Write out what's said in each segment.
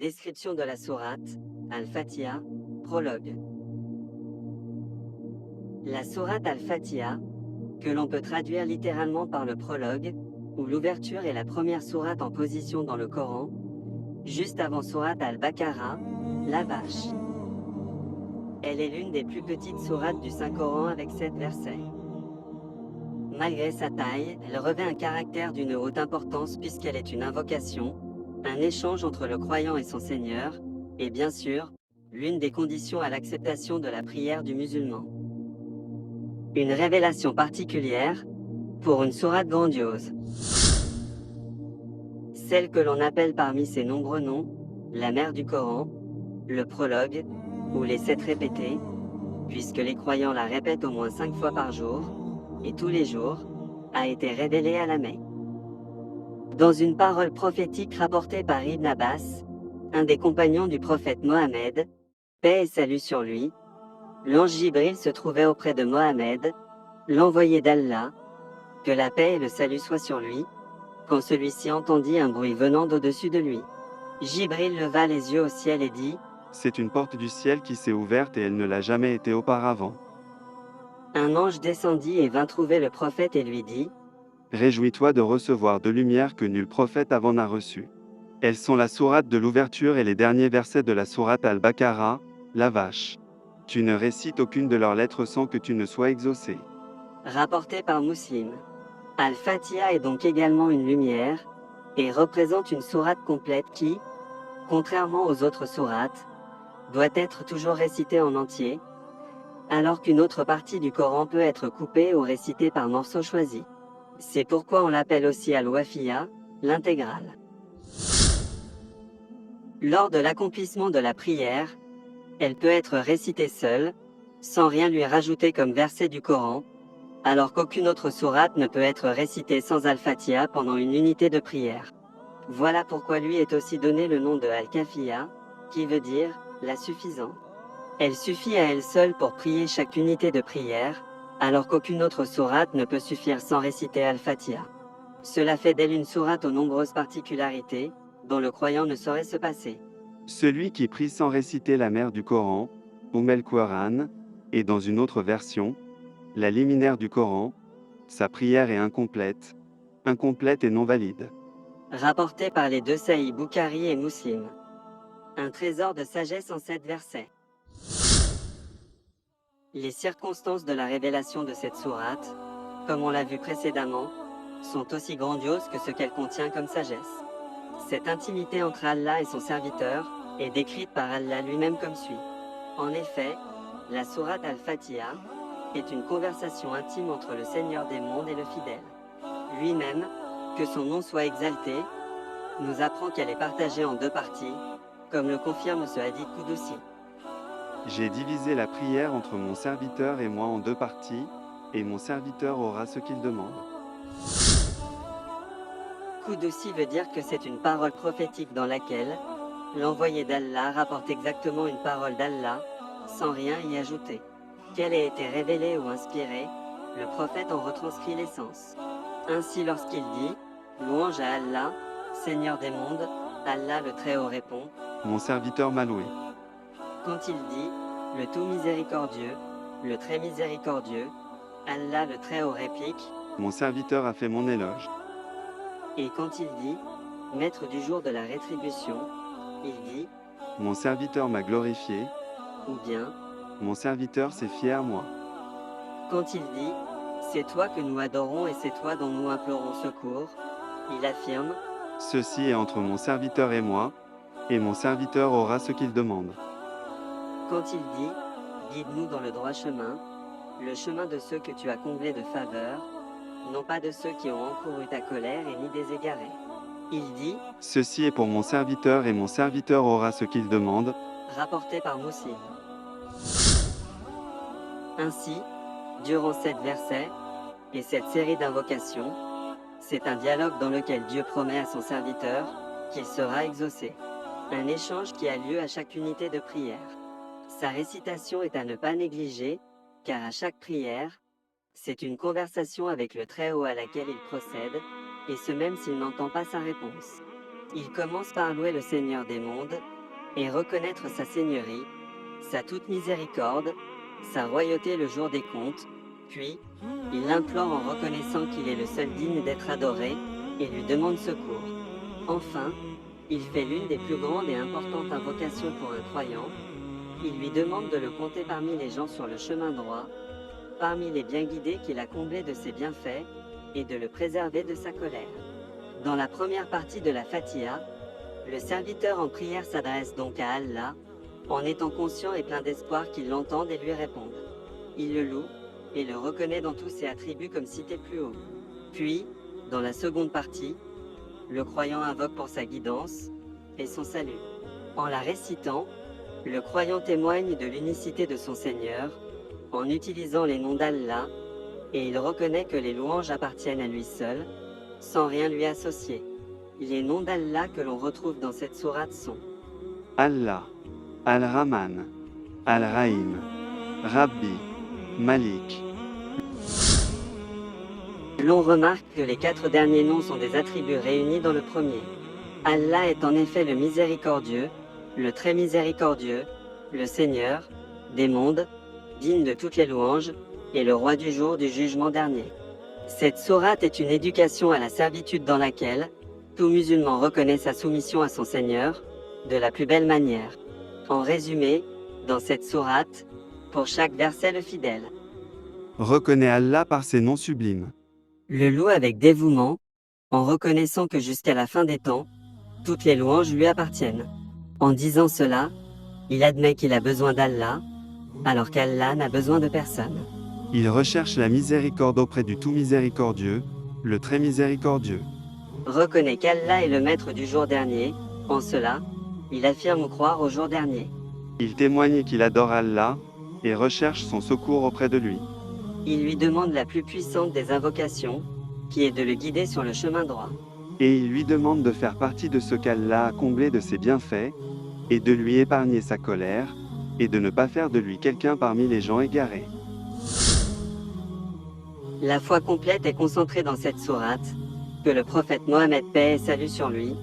Description de la sourate, Al-Fatiha, prologue. La sourate Al-Fatiha, que l'on peut traduire littéralement par le prologue, ou l'ouverture est la première sourate en position dans le Coran, juste avant sourate Al-Baqarah, la vache. Elle est l'une des plus petites sourates du Saint-Coran avec 7 versets. Malgré sa taille, elle revêt un caractère d'une haute importance puisqu'elle est une invocation, un échange entre le croyant et son Seigneur, et bien sûr, l'une des conditions à l'acceptation de la prière du musulman. Une révélation particulière, pour une sourate grandiose. Celle que l'on appelle parmi ses nombreux noms, la mère du Coran, le prologue, ou les 7 répétés, puisque les croyants la répètent au moins 5 fois par jour, et tous les jours, a été révélée à la Mecque. Dans une parole prophétique rapportée par Ibn Abbas, un des compagnons du prophète Mohammed, paix et salut sur lui, l'ange Jibril se trouvait auprès de Mohammed, l'envoyé d'Allah, que la paix et le salut soient sur lui, quand celui-ci entendit un bruit venant d'au-dessus de lui. Jibril leva les yeux au ciel et dit, « C'est une porte du ciel qui s'est ouverte et elle ne l'a jamais été auparavant. Un ange descendit et vint trouver le prophète et lui dit, Réjouis-toi de recevoir de lumière que nul prophète avant n'a reçue. Elles sont la sourate de l'ouverture et les derniers versets de la sourate Al-Baqarah, la vache. Tu ne récites aucune de leurs lettres sans que tu ne sois exaucé. » rapporté par Muslim. Al-Fatiha est donc également une lumière, et représente une sourate complète qui, contrairement aux autres sourates, doit être toujours récitée en entier, alors qu'une autre partie du Coran peut être coupée ou récitée par morceaux choisis. C'est pourquoi on l'appelle aussi Al-Wafiya, l'intégrale. Lors de l'accomplissement de la prière, elle peut être récitée seule, sans rien lui rajouter comme verset du Coran, alors qu'aucune autre sourate ne peut être récitée sans Al-Fatiha pendant une unité de prière. Voilà pourquoi lui est aussi donné le nom de Al-Kafiya, qui veut dire « la suffisante ». Elle suffit à elle seule pour prier chaque unité de prière, alors qu'aucune autre sourate ne peut suffire sans réciter Al-Fatiha. Cela fait d'elle une sourate aux nombreuses particularités, dont le croyant ne saurait se passer. Celui qui prie sans réciter la mère du Coran, Quran, et dans une autre version, la liminaire du Coran, sa prière est incomplète et non valide. Rapporté par les deux Sahih Bukhari et Muslim. Un trésor de sagesse en 7 versets. Les circonstances de la révélation de cette sourate, comme on l'a vu précédemment, sont aussi grandioses que ce qu'elle contient comme sagesse. Cette intimité entre Allah et son serviteur est décrite par Allah lui-même comme suit. En effet, la sourate Al-Fatiha est une conversation intime entre le Seigneur des mondes et le fidèle. Lui-même, que son nom soit exalté, nous apprend qu'elle est partagée en 2 parties, comme le confirme ce hadith Qudusi. J'ai divisé la prière entre mon serviteur et moi en 2 parties, et mon serviteur aura ce qu'il demande. Qudusi veut dire que c'est une parole prophétique dans laquelle l'envoyé d'Allah rapporte exactement une parole d'Allah, sans rien y ajouter. Qu'elle ait été révélée ou inspirée, le prophète en retranscrit l'essence. Ainsi lorsqu'il dit « Louange à Allah, Seigneur des mondes », Allah le Très-Haut répond « Mon serviteur m'a loué. » Quand il dit « Le tout miséricordieux, le très miséricordieux », Allah le Très-Haut réplique « Mon serviteur a fait mon éloge. » Et quand il dit « Maître du jour de la rétribution », il dit « Mon serviteur m'a glorifié. » ou bien « Mon serviteur s'est fié à moi. » Quand il dit « C'est toi que nous adorons et c'est toi dont nous implorons secours », il affirme « Ceci est entre mon serviteur et moi, et mon serviteur aura ce qu'il demande. » Quand il dit « Guide-nous dans le droit chemin, le chemin de ceux que tu as comblés de faveur, non pas de ceux qui ont encouru ta colère et ni des égarés. » Il dit « Ceci est pour mon serviteur et mon serviteur aura ce qu'il demande. » Rapporté par Muslim. Ainsi, durant 7 versets, et cette série d'invocations, c'est un dialogue dans lequel Dieu promet à son serviteur qu'il sera exaucé. Un échange qui a lieu à chaque unité de prière. Sa récitation est à ne pas négliger, car à chaque prière, c'est une conversation avec le Très-Haut à laquelle il procède, et ce même s'il n'entend pas sa réponse. Il commence par louer le Seigneur des mondes et reconnaître sa seigneurie, sa toute miséricorde, sa royauté le jour des comptes, puis il l'implore en reconnaissant qu'il est le seul digne d'être adoré et lui demande secours. Enfin, il fait l'une des plus grandes et importantes invocations pour un croyant. Il lui demande de le compter parmi les gens sur le chemin droit, parmi les bien guidés qu'il a comblés de ses bienfaits, et de le préserver de sa colère. Dans la première partie de la Fatiha, le serviteur en prière s'adresse donc à Allah, en étant conscient et plein d'espoir qu'il l'entende et lui réponde. Il le loue et le reconnaît dans tous ses attributs comme cité plus haut. Puis, dans la seconde partie, le croyant invoque pour sa guidance et son salut. En la récitant, le croyant témoigne de l'unicité de son Seigneur, en utilisant les noms d'Allah, et il reconnaît que les louanges appartiennent à lui seul, sans rien lui associer. Les noms d'Allah que l'on retrouve dans cette sourate sont Allah, Al-Rahman, Al-Rahim, Rabbi, Malik. L'on remarque que les 4 derniers noms sont des attributs réunis dans le premier. Allah est en effet le miséricordieux, le très miséricordieux, le Seigneur des mondes, digne de toutes les louanges, et le roi du jour du jugement dernier. Cette sourate est une éducation à la servitude dans laquelle tout musulman reconnaît sa soumission à son Seigneur de la plus belle manière. En résumé, dans cette sourate, pour chaque verset le fidèle Reconnaît Allah par ses noms sublimes. le loue avec dévouement, en reconnaissant que jusqu'à la fin des temps, toutes les louanges lui appartiennent. En disant cela, il admet qu'il a besoin d'Allah, alors qu'Allah n'a besoin de personne. Il recherche la miséricorde auprès du tout miséricordieux, le très miséricordieux. Reconnaît qu'Allah est le maître du jour dernier, en cela, il affirme croire au jour dernier. Il témoigne qu'il adore Allah et recherche son secours auprès de lui. Il lui demande la plus puissante des invocations, qui est de le guider sur le chemin droit. Et il lui demande de faire partie de ce qu'Allah a comblé de ses bienfaits, et de lui épargner sa colère, et de ne pas faire de lui quelqu'un parmi les gens égarés. La foi complète est concentrée dans cette sourate, que le prophète Mohammed, paix et salut sur lui,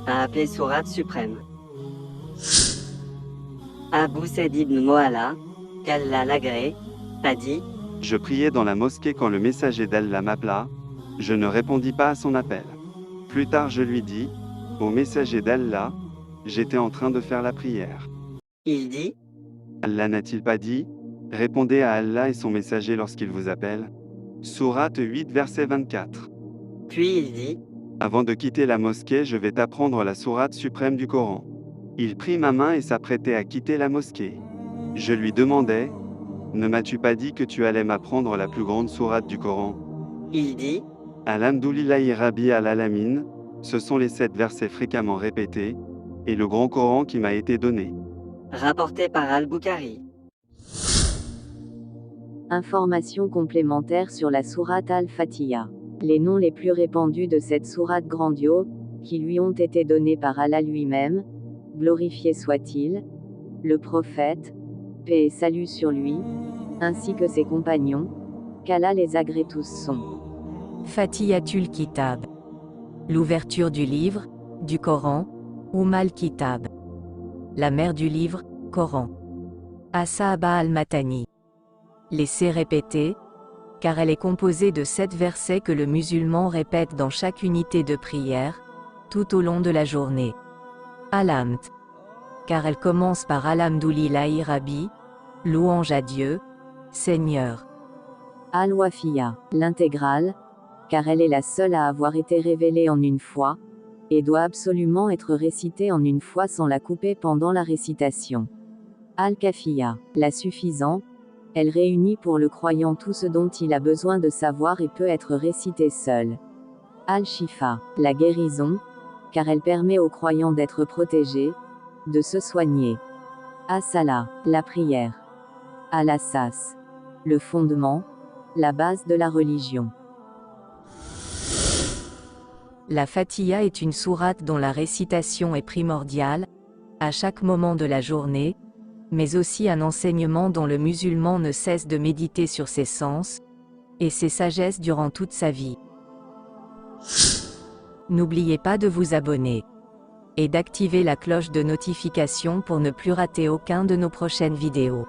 a appelée sourate suprême. Abu Saïd ibn Moala, qu'Allah l'agrée, a dit Je priais dans la mosquée quand le messager d'Allah m'appela, je ne répondis pas à son appel. Plus tard je lui dis, ô messager d'Allah, j'étais en train de faire la prière. il dit, Allah n'a-t-il pas dit, répondez à Allah et son messager lorsqu'il vous appelle. Sourate 8 verset 24. puis il dit, Avant de quitter la mosquée, je vais t'apprendre la sourate suprême du Coran. Il prit ma main et s'apprêtait à quitter la mosquée. Je lui demandai, ne m'as-tu pas dit que tu allais m'apprendre la plus grande sourate du Coran? il dit, Alhamdulillahi Rabbi al-Alamin, ce sont les 7 versets fréquemment répétés, et le grand Coran qui m'a été donné. rapporté par Al-Bukhari. Informations complémentaires sur la sourate Al-Fatiha. Les noms les plus répandus de cette sourate grandiose, qui lui ont été donnés par Allah lui-même, glorifié soit-il, le prophète, paix et salut sur lui, ainsi que ses compagnons, qu'Allah les agrée tous sont. Fatihatul Kitab. L'ouverture du livre, du Coran, Al Kitab. La mère du livre, Coran. As-Sahaba al-Matani. Laissez répéter, car elle est composée de 7 versets que le musulman répète dans chaque unité de prière, tout au long de la journée. Alhamd. Car elle commence par Alhamdulillahi Rabbi, louange à Dieu, Seigneur. Al-Wafiya, l'intégrale, car elle est la seule à avoir été révélée en une fois, et doit absolument être récitée en une fois sans la couper pendant la récitation. Al-Kafiya, la suffisant, elle réunit pour le croyant tout ce dont il a besoin de savoir et peut être récitée seule. Al-Shifa, la guérison, car elle permet aux croyants d'être protégés, de se soigner. As-Salah, la prière. Al-Assas, le fondement, la base de la religion. La Fatiha est une sourate dont la récitation est primordiale, à chaque moment de la journée, mais aussi un enseignement dont le musulman ne cesse de méditer sur ses sens, et ses sagesses durant toute sa vie. N'oubliez pas de vous abonner. et d'activer la cloche de notification pour ne plus rater aucun de nos prochaines vidéos.